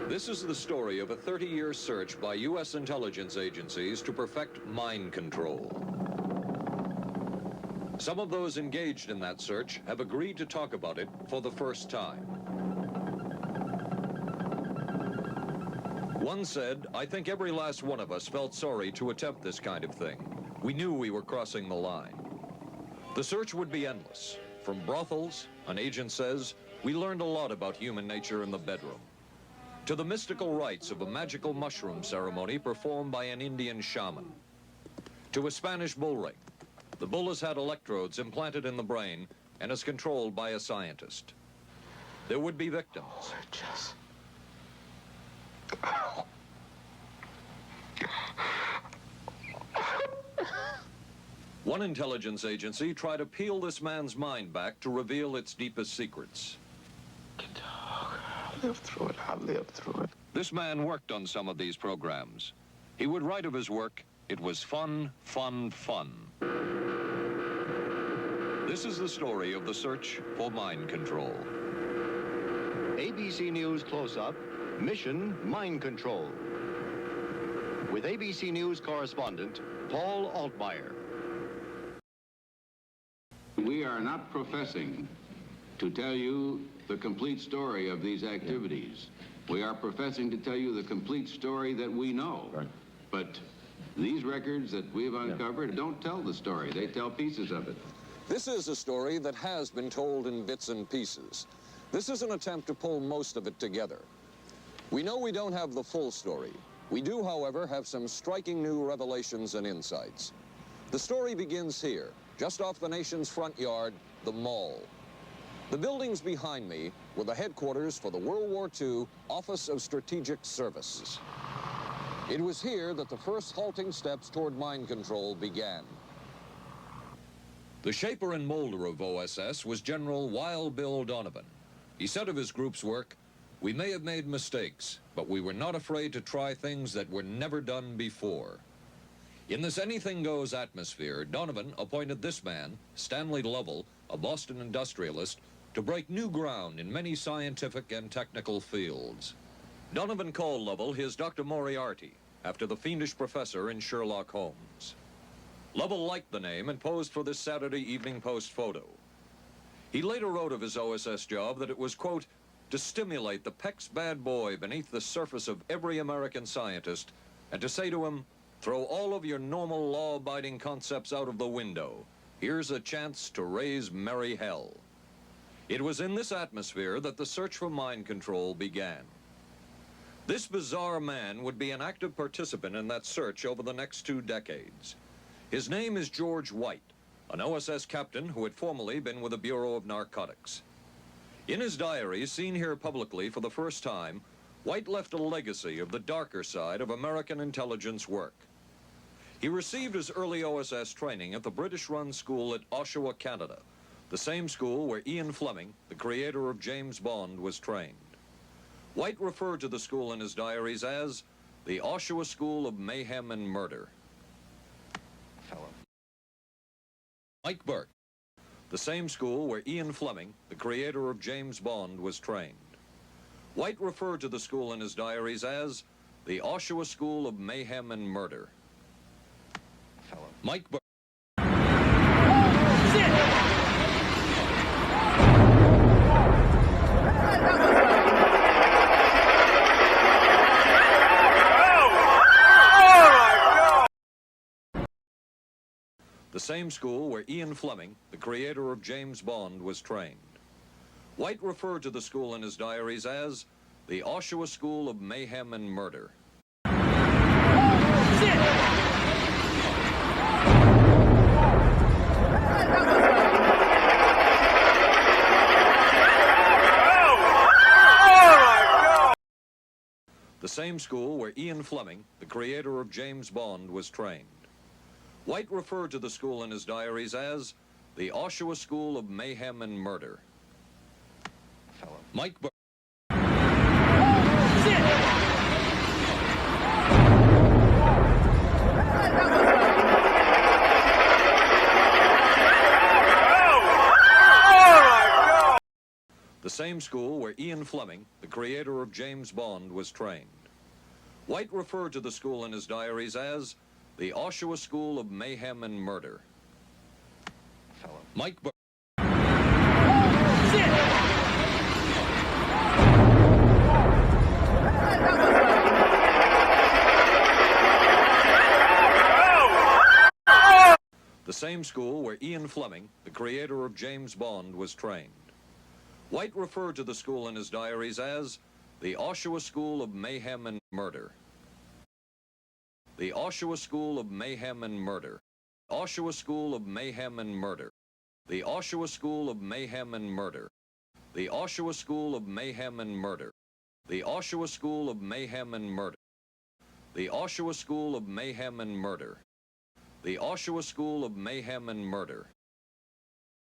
This is the story of a 30-year search by U.S. intelligence agencies to perfect mind control. Some of those engaged in that search have agreed to talk about it for the first time. One said, "I think every last one of us felt sorry to attempt this kind of thing. We knew we were crossing the line." The search would be endless. From brothels, an agent says, we learned a lot about human nature in the bedroom, to the mystical rites of a magical mushroom ceremony performed by an Indian shaman, to a Spanish bull ring. The bull has had electrodes implanted in the brain and is controlled by a scientist. There would be victims. One intelligence agency tried to peel this man's mind back to reveal its deepest secrets. I'll live through it. I'll live through it. This man worked on some of these programs. He would write of his work, "It was fun, fun, fun." This is the story of the search for mind control. ABC News Close-Up, Mission Mind Control. With ABC News correspondent Paul Altmaier. We are not professing to tell you the complete story of these activities. We are professing to tell you the complete story that we know. Right. But these records that we've uncovered don't tell the story. They tell pieces of it. This is a story that has been told in bits and pieces. This is an attempt to pull most of it together. We know we don't have the full story. We do, however, have some striking new revelations and insights. The story begins here, just off the nation's front yard, the Mall. The buildings behind me were the headquarters for the World War II Office of Strategic Services. It was here that the first halting steps toward mind control began. The shaper and molder of OSS was General Wild Bill Donovan. He said of his group's work, "We may have made mistakes, but we were not afraid to try things that were never done before." In this anything-goes atmosphere, Donovan appointed this man, Stanley Lovell, a Boston industrialist, to break new ground in many scientific and technical fields. Donovan called Lovell his Dr. Moriarty, after the fiendish professor in Sherlock Holmes. Lovell liked the name and posed for this Saturday Evening Post photo. He later wrote of his OSS job that it was, quote, "to stimulate the PEC's bad boy beneath the surface of every American scientist and to say to him, throw all of your normal law-abiding concepts out of the window. Here's a chance to raise merry hell." It was in this atmosphere that the search for mind control began. This bizarre man would be an active participant in that search over the next 2 decades. His name is George White, an OSS captain who had formerly been with the Bureau of Narcotics. In his diary, seen here publicly for the first time, White left a legacy of the darker side of American intelligence work. He received his early OSS training at the British-run school at Oshawa, Canada, the same school where Ian Fleming, the creator of James Bond, was trained. White referred to the school in his diaries as the Oshawa School of Mayhem and Murder. Mike Burke, the same school where Ian Fleming, the creator of James Bond, was trained. White referred to the school in his diaries as the Oshawa School of Mayhem and Murder. Mike Burke. The same school where Ian Fleming, the creator of James Bond, was trained. White referred to the school in his diaries as the Oshawa School of Mayhem and Murder. The same school where Ian Fleming, the creator of James Bond, was trained. White referred to the school in his diaries as the Oshawa School of Mayhem and Murder. Mike Burke. The same school where Ian Fleming, the creator of James Bond, was trained. White referred to the school in his diaries as the Oshawa School of Mayhem and Murder. Mike Burke. The same school where Ian Fleming, the creator of James Bond, was trained. White referred to the school in his diaries as the Oshawa School of Mayhem and Murder. The Oshawa School of Mayhem and Murder. Oshawa School of Mayhem and Murder. The Oshawa School of Mayhem and Murder. The Oshawa School of Mayhem and Murder. The Oshawa School of Mayhem and Murder. The Oshawa School of Mayhem and Murder. The Oshawa School of Mayhem and Murder.